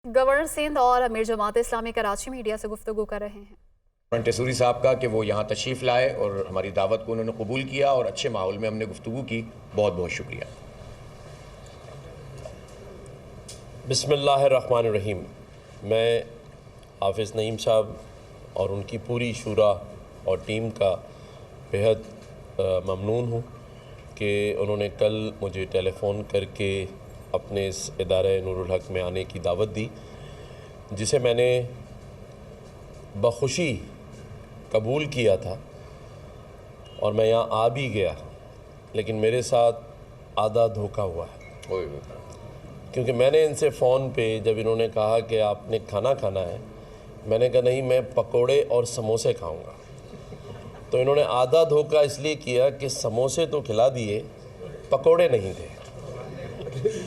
Governor Sindh اور امیر Jamaat Islami Karachi media سے گفتگو کر رہے ہیں۔ ٹیسوری صاحب کا کہ وہ یہاں تشریف لائے اور ہماری دعوت کو انہوں نے قبول کیا اور اچھے ماحول میں ہم نے گفتگو کی، بہت بہت شکریہ۔ بسم اللہ الرحمن الرحیم۔ میں حافظ نعیم صاحب اور ان کی پوری شورا اور ٹیم کا بہت ممنون ہوں کہ انہوں نے کل مجھے ٹیلی فون کر کے اپنے اس ادارہ نور الحق میں آنے کی دعوت دی، جسے میں نے بخوشی قبول کیا تھا اور میں یہاں آ بھی گیا، لیکن میرے ساتھ آدھا دھوکہ ہوا ہے، کیونکہ میں نے ان سے فون پہ جب انہوں نے کہا کہ آپ نے کھانا کھانا ہے، میں نے کہا نہیں، میں پکوڑے اور سموسے کھاؤں گا۔ تو انہوں نے آدھا دھوکہ اس لیے کیا کہ سموسے تو کھلا دیے، پکوڑے نہیں تھے۔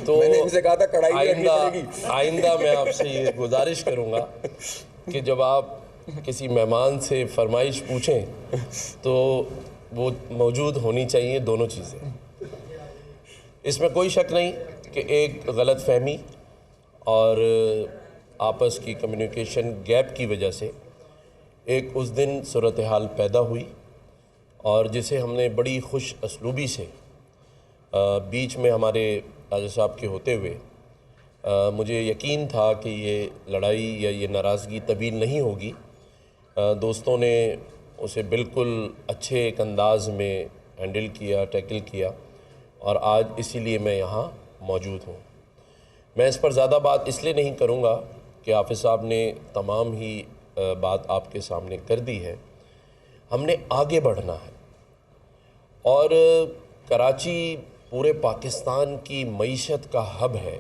تو میں نے ان سے کہا تھا کڑھائی آئندہ میں آپ سے یہ گزارش کروں گا کہ جب آپ کسی مہمان سے فرمائش پوچھیں تو وہ موجود ہونی چاہیے دونوں چیزیں۔ اس میں کوئی شک نہیں کہ ایک غلط فہمی اور آپس کی کمیونیکیشن گیپ کی وجہ سے ایک اس دن صورتحال پیدا ہوئی، اور جسے ہم نے بڑی خوش اسلوبی سے بیچ میں ہمارے راجہ صاحب کے ہوتے ہوئے مجھے یقین تھا کہ یہ لڑائی یا یہ ناراضگی طویل نہیں ہوگی۔ دوستوں نے اسے بالکل اچھے ایک انداز میں ہینڈل کیا، ٹیکل کیا، اور آج اسی لیے میں یہاں موجود ہوں۔ میں اس پر زیادہ بات اس لیے نہیں کروں گا کہ حافظ صاحب نے تمام ہی بات آپ کے سامنے کر دی ہے۔ ہم نے آگے بڑھنا ہے، اور کراچی پورے پاکستان کی معیشت کا ہب ہے،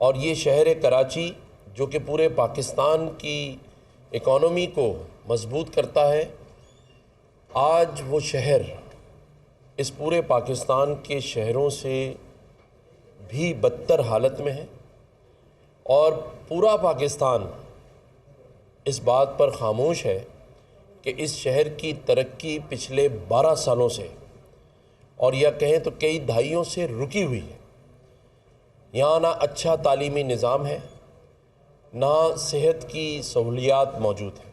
اور یہ شہر کراچی جو کہ پورے پاکستان کی اکانومی کو مضبوط کرتا ہے، آج وہ شہر اس پورے پاکستان کے شہروں سے بھی بدتر حالت میں ہے، اور پورا پاکستان اس بات پر خاموش ہے کہ اس شہر کی ترقی پچھلے 12 سالوں سے، اور یا کہیں تو کئی دہائیوں سے رکی ہوئی ہے۔ یہاں نہ اچھا تعلیمی نظام ہے، نہ صحت کی سہولیات موجود ہیں۔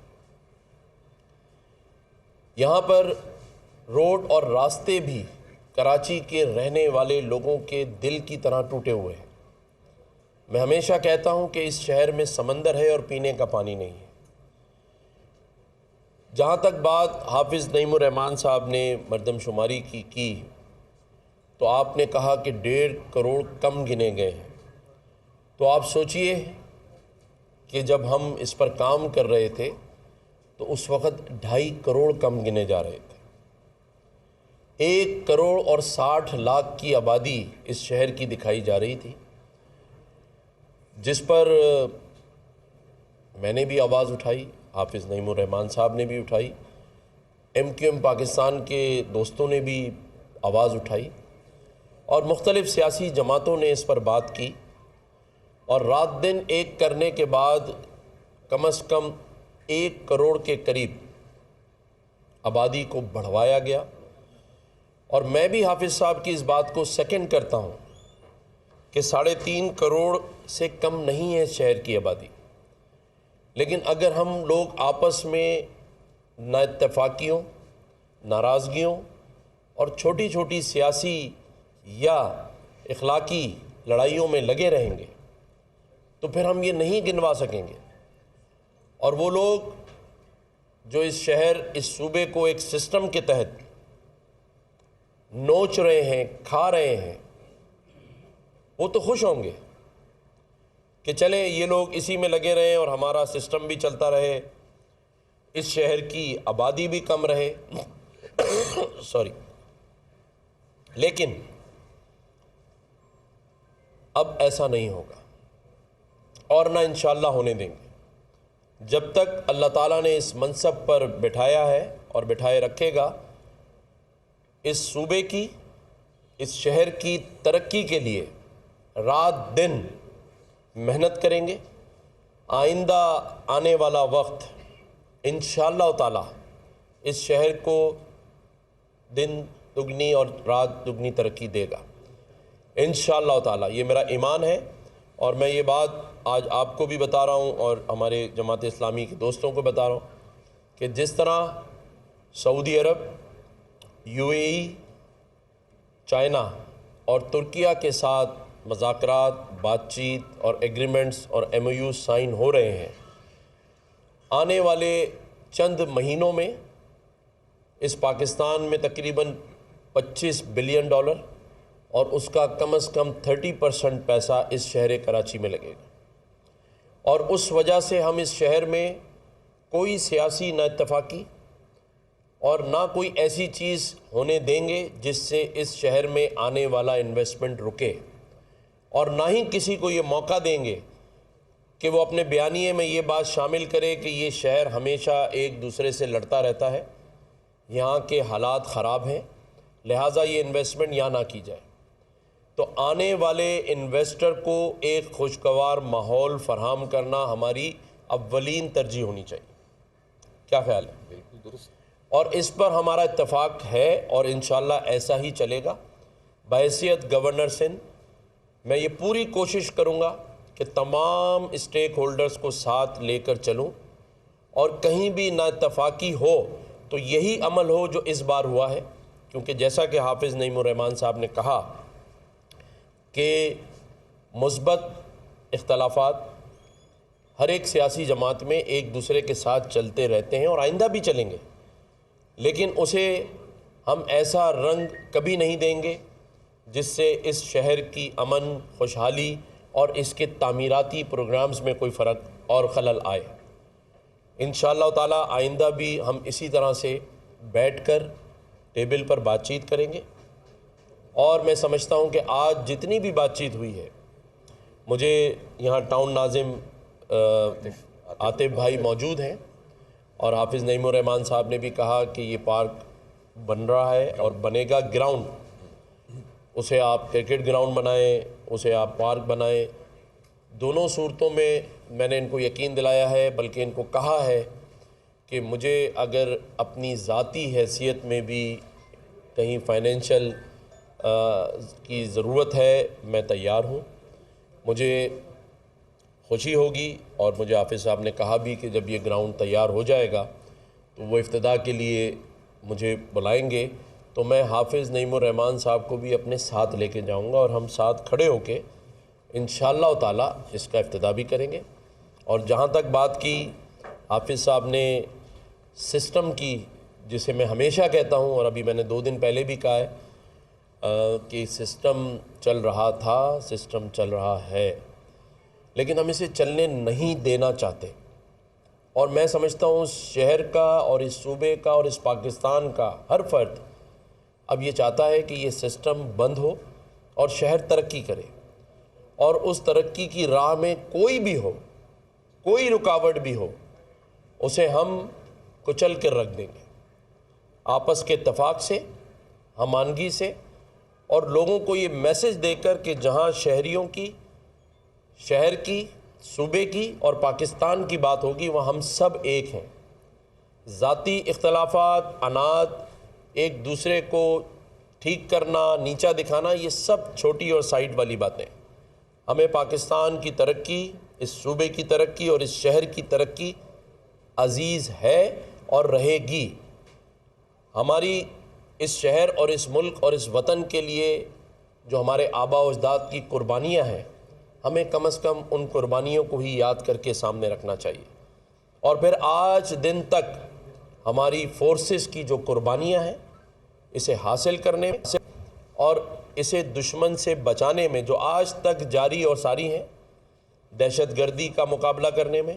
یہاں پر روڈ اور راستے بھی کراچی کے رہنے والے لوگوں کے دل کی طرح ٹوٹے ہوئے ہیں۔ میں ہمیشہ کہتا ہوں کہ اس شہر میں سمندر ہے اور پینے کا پانی نہیں ہے۔ جہاں تک بات حافظ نعیم الرحمن صاحب نے مردم شماری کی تو آپ نے کہا کہ 1.5 کروڑ کم گنے گئے ہیں۔ تو آپ سوچئے کہ جب ہم اس پر کام کر رہے تھے تو اس وقت 2.5 کروڑ کم گنے جا رہے تھے۔ 1 کروڑ اور 60 لاکھ کی آبادی اس شہر کی دکھائی جا رہی تھی، جس پر میں نے بھی آواز اٹھائی، حافظ نعیم الرحمن صاحب نے بھی اٹھائی، MQM پاکستان کے دوستوں نے بھی آواز اٹھائی، اور مختلف سیاسی جماعتوں نے اس پر بات کی، اور رات دن ایک کرنے کے بعد کم از کم 1 کروڑ کے قریب آبادی کو بڑھوایا گیا۔ اور میں بھی حافظ صاحب کی اس بات کو سیکنڈ کرتا ہوں کہ 3.5 کروڑ سے کم نہیں ہے شہر کی آبادی، لیکن اگر ہم لوگ آپس میں نا اتفاقیوں، ناراضگیوں اور چھوٹی چھوٹی سیاسی یا اخلاقی لڑائیوں میں لگے رہیں گے تو پھر ہم یہ نہیں گنوا سکیں گے۔ اور وہ لوگ جو اس شہر، اس صوبے کو ایک سسٹم کے تحت نوچ رہے ہیں، کھا رہے ہیں، وہ تو خوش ہوں گے کہ چلے یہ لوگ اسی میں لگے رہے اور ہمارا سسٹم بھی چلتا رہے، اس شہر کی آبادی بھی کم رہے لیکن اب ایسا نہیں ہوگا، اور نہ انشاءاللہ ہونے دیں گے۔ جب تک اللہ تعالیٰ نے اس منصب پر بٹھایا ہے اور بٹھائے رکھے گا، اس صوبے کی، اس شہر کی ترقی کے لیے رات دن محنت کریں گے۔ آئندہ آنے والا وقت انشاءاللہ تعالیٰ اس شہر کو دن دگنی اور رات دگنی ترقی دے گا انشاءاللہ تعالیٰ، یہ میرا ایمان ہے۔ اور میں یہ بات آج آپ کو بھی بتا رہا ہوں اور ہمارے جماعت اسلامی کے دوستوں کو بتا رہا ہوں کہ جس طرح سعودی عرب، UAE، چائنا اور ترکیہ کے ساتھ مذاکرات، بات چیت اور ایگریمنٹس اور MOU سائن ہو رہے ہیں، آنے والے چند مہینوں میں اس پاکستان میں تقریباً $25 بلین اور اس کا کم از کم 30% پیسہ اس شہر کراچی میں لگے گا، اور اس وجہ سے ہم اس شہر میں کوئی سیاسی نہ اتفاقی اور نہ کوئی ایسی چیز ہونے دیں گے جس سے اس شہر میں آنے والا انویسٹمنٹ رکے، اور نہ ہی کسی کو یہ موقع دیں گے کہ وہ اپنے بیانیے میں یہ بات شامل کرے کہ یہ شہر ہمیشہ ایک دوسرے سے لڑتا رہتا ہے، یہاں کے حالات خراب ہیں، لہٰذا یہ انویسٹمنٹ یہاں نہ کی جائے۔ تو آنے والے انویسٹر کو ایک خوشگوار ماحول فراہم کرنا ہماری اولین ترجیح ہونی چاہیے۔ کیا خیال ہے؟ بالکل درست۔ اور اس پر ہمارا اتفاق ہے اور انشاءاللہ ایسا ہی چلے گا۔ بحیثیت گورنر سندھ میں یہ پوری کوشش کروں گا کہ تمام اسٹیک ہولڈرز کو ساتھ لے کر چلوں، اور کہیں بھی نا اتفاقی ہو تو یہی عمل ہو جو اس بار ہوا ہے، کیونکہ جیسا کہ حافظ نعیم الرحمن صاحب نے کہا کہ مثبت اختلافات ہر ایک سیاسی جماعت میں ایک دوسرے کے ساتھ چلتے رہتے ہیں اور آئندہ بھی چلیں گے، لیکن اسے ہم ایسا رنگ کبھی نہیں دیں گے جس سے اس شہر کی امن، خوشحالی اور اس کے تعمیراتی پروگرامز میں کوئی فرق اور خلل آئے۔ انشاءاللہ تعالی آئندہ بھی ہم اسی طرح سے بیٹھ کر ٹیبل پر بات چیت کریں گے، اور میں سمجھتا ہوں کہ آج جتنی بھی بات چیت ہوئی ہے، مجھے یہاں ٹاؤن ناظم عاطف بھائی موجود ہیں، اور حافظ نعیم الرحمن صاحب نے بھی کہا کہ یہ پارک بن رہا ہے اور بنے گا گراؤنڈ، اسے آپ کرکٹ گراؤنڈ بنائیں، اسے آپ پارک بنائیں، دونوں صورتوں میں نے ان کو یقین دلایا ہے، بلکہ ان کو کہا ہے کہ مجھے اگر اپنی ذاتی حیثیت میں بھی کہیں فائنینشل کی ضرورت ہے میں تیار ہوں، مجھے خوشی ہوگی، اور مجھے حافظ صاحب نے کہا بھی کہ جب یہ گراؤنڈ تیار ہو جائے گا تو وہ افتتاح کے لیے مجھے بلائیں گے، تو میں حافظ نعیم الرحمن صاحب کو بھی اپنے ساتھ لے کے جاؤں گا، اور ہم ساتھ کھڑے ہو کے انشاءاللہ تعالی اس کا افتتاح بھی کریں گے۔ اور جہاں تک بات کی حافظ صاحب نے سسٹم کی، جسے میں ہمیشہ کہتا ہوں اور ابھی میں نے 2 دن پہلے بھی کہا ہے کہ سسٹم چل رہا تھا، سسٹم چل رہا ہے، لیکن ہم اسے چلنے نہیں دینا چاہتے، اور میں سمجھتا ہوں اس شہر کا اور اس صوبے کا اور اس پاکستان کا ہر فرد اب یہ چاہتا ہے کہ یہ سسٹم بند ہو اور شہر ترقی کرے، اور اس ترقی کی راہ میں کوئی بھی ہو، کوئی رکاوٹ بھی ہو، اسے ہم کچل کر رکھ دیں گے، آپس کے اتفاق سے، ہمانگی سے، اور لوگوں کو یہ میسج دے کر کہ جہاں شہریوں کی، شہر کی، صوبے کی اور پاکستان کی بات ہوگی وہاں ہم سب ایک ہیں۔ ذاتی اختلافات، عناد، ایک دوسرے کو ٹھیک کرنا، نیچا دکھانا، یہ سب چھوٹی اور سائیڈ والی باتیں۔ ہمیں پاکستان کی ترقی، اس صوبے کی ترقی اور اس شہر کی ترقی عزیز ہے اور رہے گی۔ ہماری اس شہر اور اس ملک اور اس وطن کے لیے جو ہمارے آباء و اجداد کی قربانیاں ہیں، ہمیں کم از کم ان قربانیوں کو ہی یاد کر کے سامنے رکھنا چاہیے، اور پھر آج دن تک ہماری فورسز کی جو قربانیاں ہیں اسے حاصل کرنے میں اور اسے دشمن سے بچانے میں جو آج تک جاری اور ساری ہیں، دہشت گردی کا مقابلہ کرنے میں،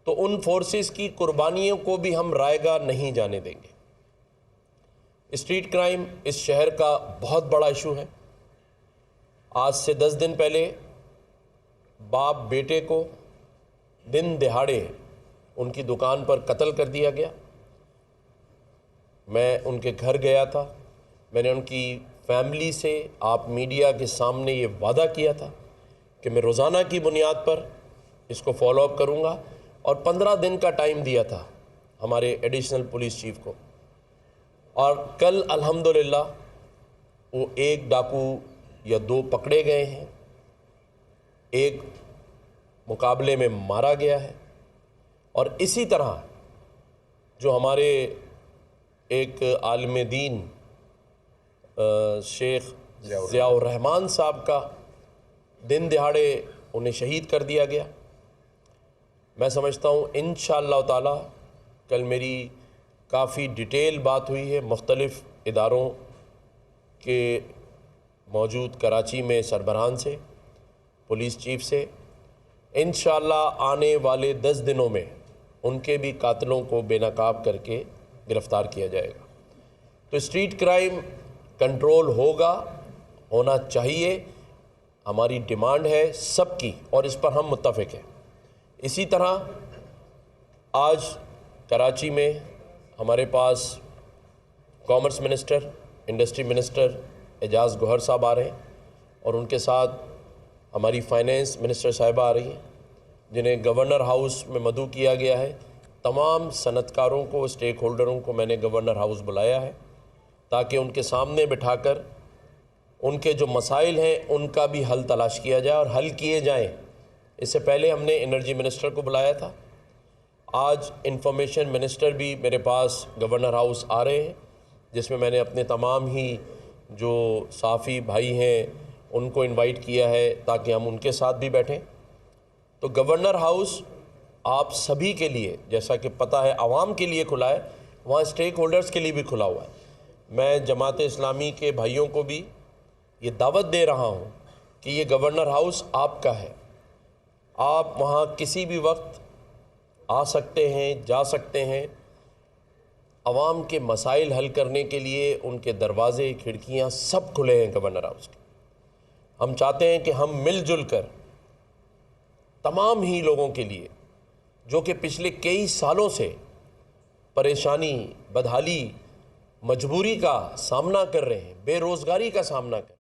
تو ان فورسز کی قربانیوں کو بھی ہم رائے گاہ نہیں جانے دیں گے۔ اسٹریٹ کرائم اس شہر کا بہت بڑا ایشو ہے۔ آج سے 10 دن پہلے باپ بیٹے کو دن دہاڑے ان کی دکان پر قتل کر دیا گیا۔ میں ان کے گھر گیا تھا، میں نے ان کی فیملی سے آپ میڈیا کے سامنے یہ وعدہ کیا تھا کہ میں روزانہ کی بنیاد پر اس کو فالو اپ کروں گا، اور 15 دن کا ٹائم دیا تھا ہمارے ایڈیشنل پولیس چیف کو، اور کل الحمدللہ وہ 1 ڈاکو یا 2 پکڑے گئے ہیں، ایک مقابلے میں مارا گیا ہے، اور اسی طرح جو ہمارے ایک عالم دین شیخ ضیاء الرحمان صاحب کا دن دہاڑے انہیں شہید کر دیا گیا. میں سمجھتا ہوں انشاءاللہ تعالی کل میری کافی ڈیٹیل بات ہوئی ہے مختلف اداروں کے موجود کراچی میں سربراہان سے، پولیس چیف سے. انشاءاللہ آنے والے 10 دنوں میں ان کے بھی قاتلوں کو بے نقاب کر کے گرفتار کیا جائے گا. تو اسٹریٹ کرائم کنٹرول ہونا چاہیے، ہماری ڈیمانڈ ہے سب کی، اور اس پر ہم متفق ہیں. اسی طرح آج کراچی میں ہمارے پاس کامرس منسٹر، انڈسٹری منسٹر اعجاز گوہر صاحب آ رہے ہیں، اور ان کے ساتھ ہماری فائنینس منسٹر صاحبہ آ رہی ہیں، جنہیں گورنر ہاؤس میں مدعو کیا گیا ہے. تمام صنعت کاروں کو، اسٹیک ہولڈروں کو میں نے گورنر ہاؤس بلایا ہے تاکہ ان کے سامنے بٹھا کر ان کے جو مسائل ہیں ان کا بھی حل تلاش کیا جائے اور حل کیے جائیں. اس سے پہلے ہم نے انرجی منسٹر کو بلایا تھا. آج انفارمیشن منسٹر بھی میرے پاس گورنر ہاؤس آ رہے ہیں، جس میں نے اپنے تمام ہی جو صحافی بھائی ہیں ان کو انوائٹ کیا ہے تاکہ ہم ان کے ساتھ بھی بیٹھیں. تو گورنر ہاؤس آپ سبھی کے لیے، جیسا کہ پتہ ہے عوام کے لیے کھلا ہے، وہاں اسٹیک ہولڈرز کے لیے بھی کھلا ہوا ہے. میں جماعت اسلامی کے بھائیوں کو بھی یہ دعوت دے رہا ہوں کہ یہ گورنر ہاؤس آپ کا ہے، آپ وہاں کسی بھی وقت آ سکتے ہیں، جا سکتے ہیں. عوام کے مسائل حل کرنے کے لیے ان کے دروازے، کھڑکیاں سب کھلے ہیں گورنر ہاؤس کے. ہم چاہتے ہیں کہ ہم مل جل کر تمام ہی لوگوں کے لیے جو کہ پچھلے کئی سالوں سے پریشانی، بدحالی، مجبوری کا سامنا کر رہے ہیں، بے روزگاری کا سامنا کر رہے ہیں،